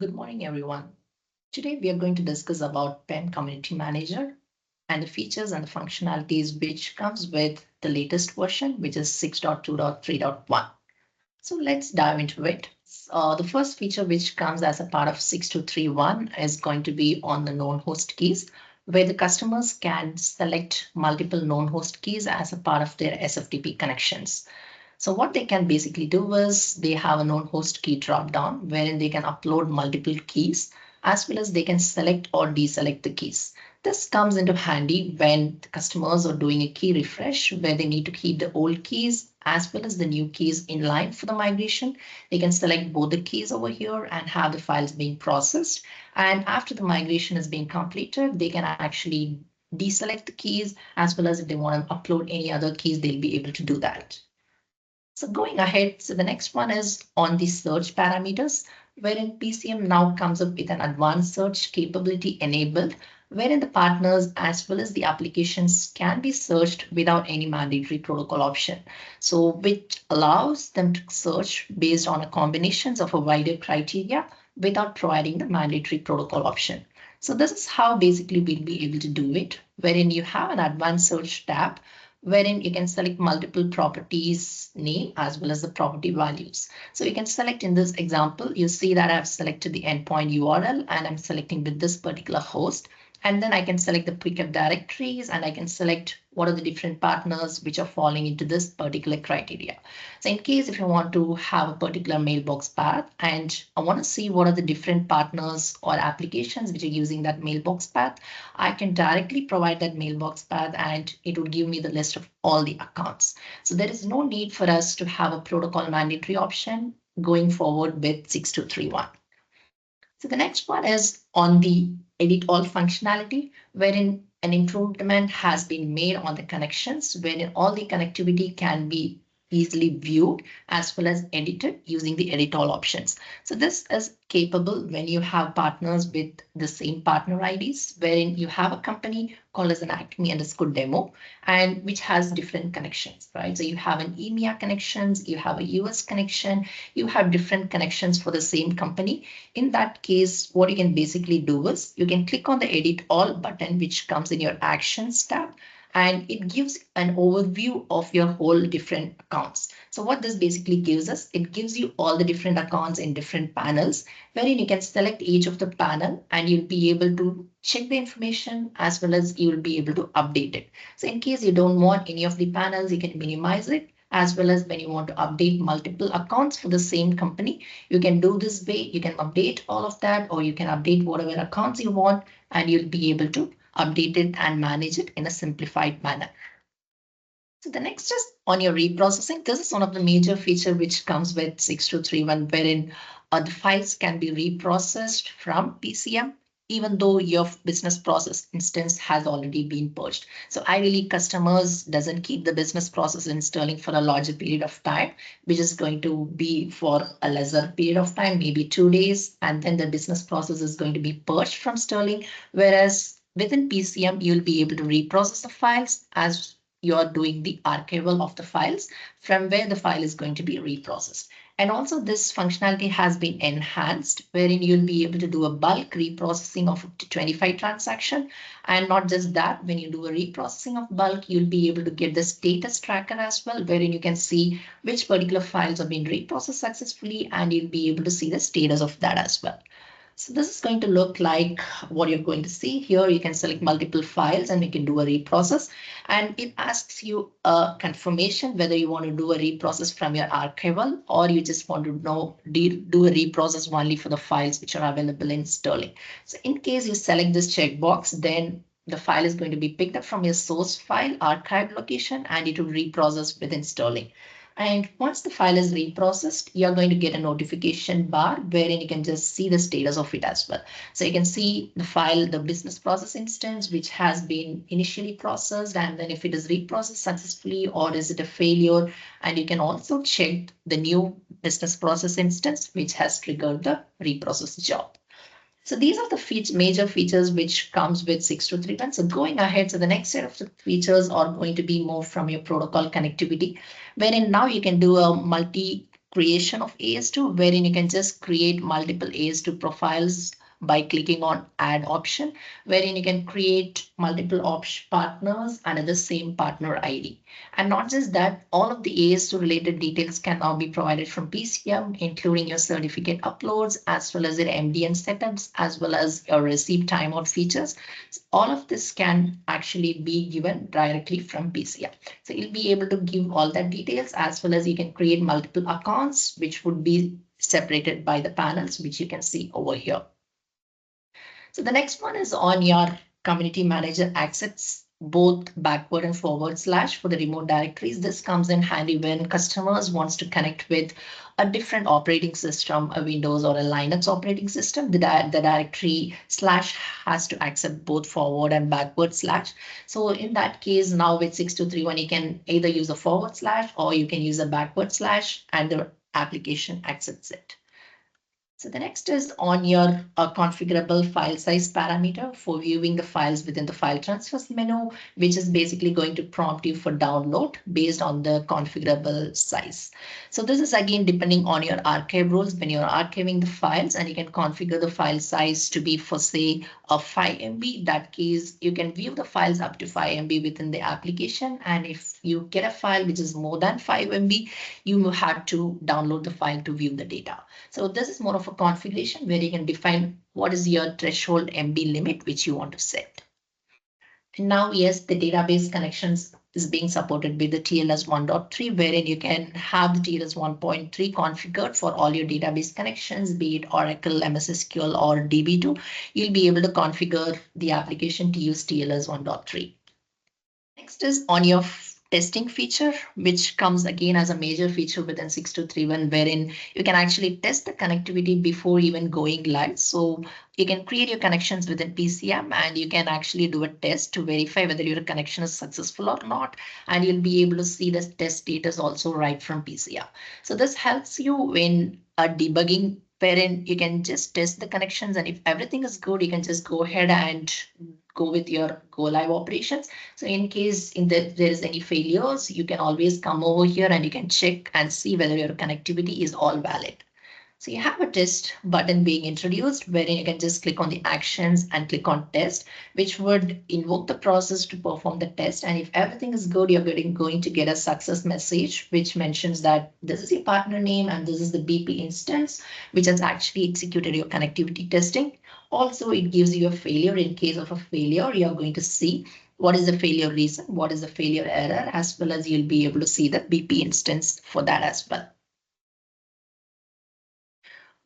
Good morning, everyone. Today we are going to discuss about PEM Community Manager and the features and the functionalities which comes with the latest version, which is 6.2.3.1. So let's dive into it. The first feature which comes as a part of 6231 is going to be on the known host keys, where the customers can select multiple known host keys as a part of their SFTP connections. So what they can basically do is they have a known host key drop down wherein they can upload multiple keys as well as they can select or deselect the keys. This comes into handy when the customers are doing a key refresh where they need to keep the old keys as well as the new keys in line for the migration. They can select both the keys over here and have the files being processed. And after the migration is being completed, they can actually deselect the keys as well as if they want to upload any other keys, they'll be able to do that. So going ahead, so the next one is on the search parameters, wherein PCM now comes up with an advanced search capability enabled, wherein the partners as well as the applications can be searched without any mandatory protocol option. So which allows them to search based on a combinations of a wider criteria without providing the mandatory protocol option. So this is how basically we'll be able to do it, wherein you have an advanced search tab wherein you can select multiple properties name as well as the property values. So you can select in this example, you see that I've selected the endpoint URL and I'm selecting with this particular host. And then I can select the pickup directories and I can select what are the different partners which are falling into this particular criteria. So in case if you want to have a particular mailbox path and I want to see what are the different partners or applications which are using that mailbox path, I can directly provide that mailbox path and it would give me the list of all the accounts. So there is no need for us to have a protocol mandatory option going forward with 6231. So the next one is on the edit all functionality, wherein an improvement has been made on the connections, wherein all the connectivity can be easily viewed as well as edited using the edit all options. So this is capable when you have partners with the same partner IDs, wherein you have a company called as an acme_demo and which has different connections, right? So you have an EMEA connections, you have a US connection, you have different connections for the same company. In that case, what you can basically do is you can click on the edit all button, which comes in your actions tab, and it gives an overview of your whole different accounts. So what this basically gives us, it gives you all the different accounts in different panels, wherein you can select each of the panel and you'll be able to check the information as well as you will be able to update it. So in case you don't want any of the panels, you can minimize it, as well as when you want to update multiple accounts for the same company, you can do this way. You can update all of that, or you can update whatever accounts you want, and you'll be able to update it and manage it in a simplified manner. So the next is on your reprocessing. This is one of the major feature which comes with 6231, wherein the files can be reprocessed from PCM, even though your business process instance has already been purged. So ideally, customers doesn't keep the business process installing for a larger period of time, which is going to be for a lesser period of time, maybe 2 days, and then the business process is going to be purged from Sterling. Whereas within PCM, you'll be able to reprocess the files as you're doing the archival of the files from where the file is going to be reprocessed. And also this functionality has been enhanced wherein you'll be able to do a bulk reprocessing of up to 25 transactions. And not just that, when you do a reprocessing of bulk, you'll be able to get the status tracker as well, wherein you can see which particular files have been reprocessed successfully and you'll be able to see the status of that as well. So this is going to look like what you're going to see here. You can select multiple files and you can do a reprocess. And it asks you a confirmation whether you want to do a reprocess from your archival or you just want to do a reprocess only for the files which are available in Sterling. So in case you select this checkbox, then the file is going to be picked up from your source file archive location and it will reprocess within Sterling. And once the file is reprocessed, you're going to get a notification bar wherein you can just see the status of it as well. So you can see the file, the business process instance, which has been initially processed, and then if it is reprocessed successfully or is it a failure. And you can also check the new business process instance, which has triggered the reprocess job. So these are the major features which comes with 6231. So going ahead, so the next set of the features are going to be more from your protocol connectivity, wherein now you can do a multi creation of AS2, wherein you can just create multiple AS2 profiles by clicking on add option, wherein you can create multiple partners under the same partner ID. And not just that, all of the AS2 related details can now be provided from PCM, including your certificate uploads, as well as your MDN setups, as well as your receive timeout features. All of this can actually be given directly from PCM. So you'll be able to give all that details, as well as you can create multiple accounts, which would be separated by the panels, which you can see over here. So the next one is on your community manager accepts both backward and forward slash for the remote directories. This comes in handy when customers wants to connect with a different operating system, a Windows or a Linux operating system. The directory slash has to accept both forward and backward slash. So in that case, now with 6231, you can either use a forward slash or you can use a backward slash, and the application accepts it. So the next is on your configurable file size parameter for viewing the files within the file transfers menu, which is basically going to prompt you for download based on the configurable size. So this is again depending on your archive rules when you're archiving the files, and you can configure the file size to be for say a 5 MB. That case, you can view the files up to 5 MB within the application. And if you get a file which is more than 5 MB, you have to download the file to view the data. So this is more of a configuration where you can define what is your threshold MB limit which you want to set. And now, yes, the database connections is being supported with the TLS 1.3, wherein you can have the TLS 1.3 configured for all your database connections, be it Oracle, MS SQL, or DB2. You'll be able to configure the application to use TLS 1.3. Next is on your testing feature, which comes again as a major feature within 6231, wherein you can actually test the connectivity before even going live. So you can create your connections within PCM, and you can actually do a test to verify whether your connection is successful or not. And you'll be able to see the test status also right from PCM. So this helps you when debugging, wherein you can just test the connections, and if everything is good, you can just go ahead and go with your go live operations. So in case there is any failures, you can always come over here and you can check and see whether your connectivity is all valid. So you have a test button being introduced, wherein you can just click on the actions and click on test, which would invoke the process to perform the test. And if everything is good, you're going to get a success message, which mentions that this is your partner name and this is the BP instance, which has actually executed your connectivity testing. Also, it gives you a failure. In case of a failure, you're going to see what is the failure reason, what is the failure error, as well as you'll be able to see the BP instance for that as well.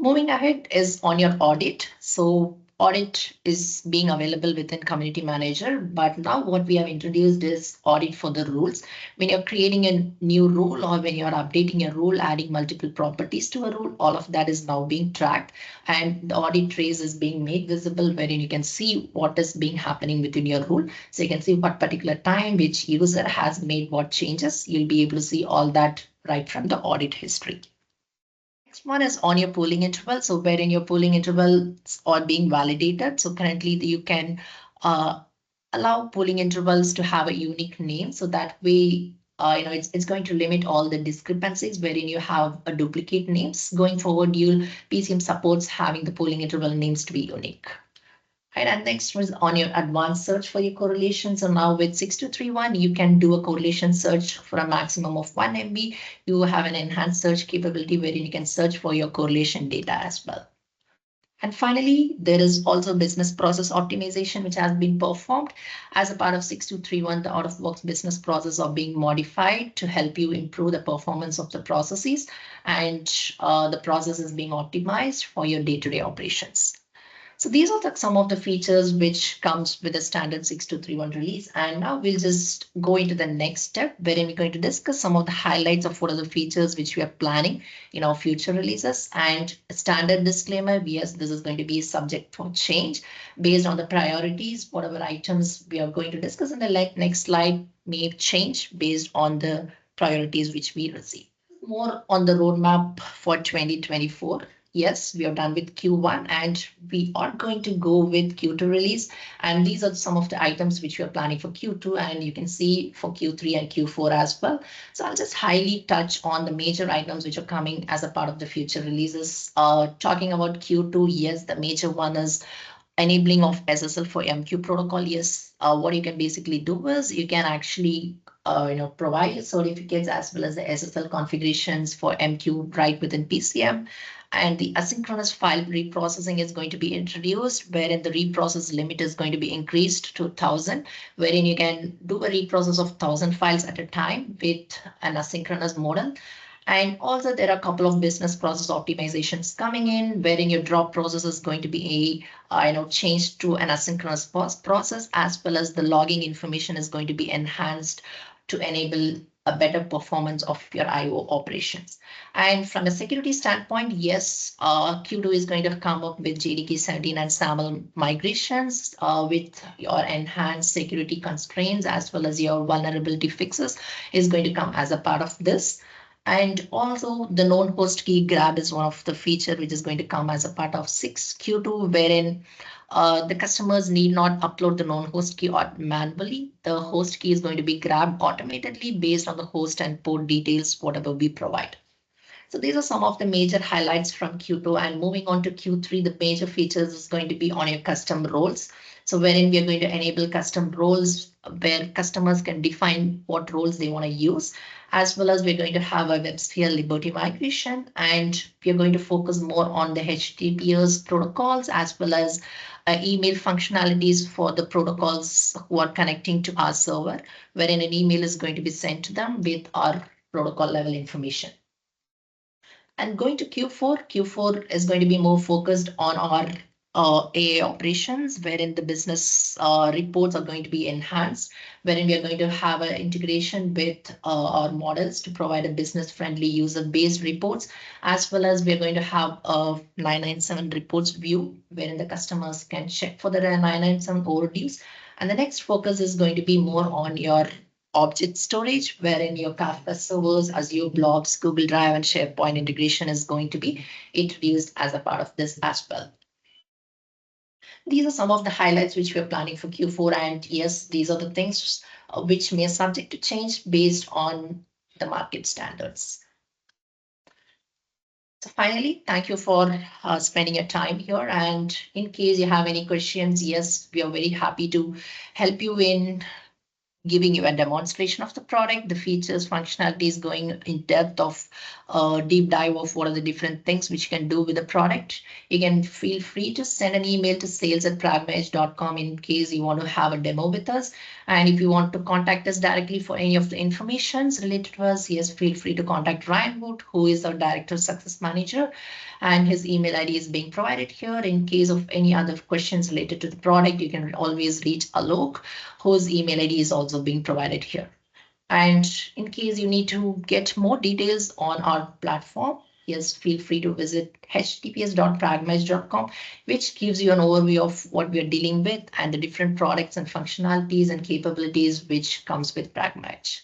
Moving ahead is on your audit. So audit is being available within Community Manager, but now what we have introduced is audit for the rules. When you're creating a new rule or when you're updating a rule, adding multiple properties to a rule, all of that is now being tracked, and the audit trace is being made visible, wherein you can see what is being happening within your rule. So you can see what particular time, which user has made what changes. You'll be able to see all that right from the audit history. Next one is on your polling interval. So wherein your polling intervals are being validated. So currently you can allow polling intervals to have a unique name. So that way, it's going to limit all the discrepancies wherein you have a duplicate names. Going forward, PCM supports having the polling interval names to be unique. Right, and next was on your advanced search for your correlation. So now with 6231, you can do a correlation search for a maximum of 1 MB. You have an enhanced search capability wherein you can search for your correlation data as well. And finally, there is also business process optimization, which has been performed as a part of 6231. The out-of-box business process are being modified to help you improve the performance of the processes, and the process is being optimized for your day-to-day operations. So these are some of the features which comes with the standard 6231 release. And now we'll just go into the next step, wherein we're going to discuss some of the highlights of what are the features which we are planning in our future releases. And a standard disclaimer, yes, this is going to be subject for change based on the priorities. Whatever items we are going to discuss in the next slide may change based on the priorities which we receive. More on the roadmap for 2024. yes, we are done with Q1 and we are going to go with Q2 release. And these are some of the items which we are planning for Q2, and you can see for Q3 and Q4 as well. So I'll just highly touch on the major items which are coming as a part of the future releases. Talking about Q2, yes, the major one is enabling of SSL for MQ protocol. Yes, what you can basically do is you can actually provide your certificates as well as the SSL configurations for MQ right within PCM. And the asynchronous file reprocessing is going to be introduced, wherein the reprocess limit is going to be increased to 1,000, wherein you can do a reprocess of 1,000 files at a time with an asynchronous model. And also there are a couple of business process optimizations coming in, wherein your drop process is going to be changed to an asynchronous process, as well as the logging information is going to be enhanced to enable a better performance of your IO operations. And from a security standpoint, yes, Q2 is going to come up with JDK 17 and SAML migrations with your enhanced security constraints, as well as your vulnerability fixes is going to come as a part of this. And also the known host key grab is one of the feature which is going to come as a part of 6Q2, wherein the customers need not upload the known host key manually. The host key is going to be grabbed automatically based on the host and port details, whatever we provide. So these are some of the major highlights from Q2, and moving on to Q3, the major features is going to be on your custom roles. So wherein we are going to enable custom roles where customers can define what roles they want to use, as well as we're going to have a WebSphere Liberty migration, and we're going to focus more on the HTTPS protocols as well as email functionalities for the protocols who are connecting to our server, wherein an email is going to be sent to them with our protocol level information. And going to Q4 is going to be more focused on our AA operations, wherein the business reports are going to be enhanced, wherein we are going to have an integration with our models to provide a business-friendly user-based reports, as well as we are going to have a 997 reports view, wherein the customers can check for the 997 overviews. And the next focus is going to be more on your object storage, wherein your Kafka servers, Azure Blobs, Google Drive, and SharePoint integration is going to be introduced as a part of this as well. These are some of the highlights which we're planning for Q4. And yes, these are the things which may subject to change based on the market standards. So finally, thank you for spending your time here. And in case you have any questions, yes, we are very happy to help you in giving you a demonstration of the product, the features, functionalities, going in depth of deep dive of what are the different things which you can do with the product. You can feel free to send an email to sales@pragmaedge.com in case you want to have a demo with us. And if you want to contact us directly for any of the information related to us, yes, feel free to contact Ryan Wood, who is our Director Success Manager, and his email ID is being provided here. In case of any other questions related to the product, you can always reach Alok, whose email ID is also being provided here. And in case you need to get more details on our platform, yes, feel free to visit https.pragmaedge.com, which gives you an overview of what we are dealing with and the different products and functionalities and capabilities which comes with Pragma Edge.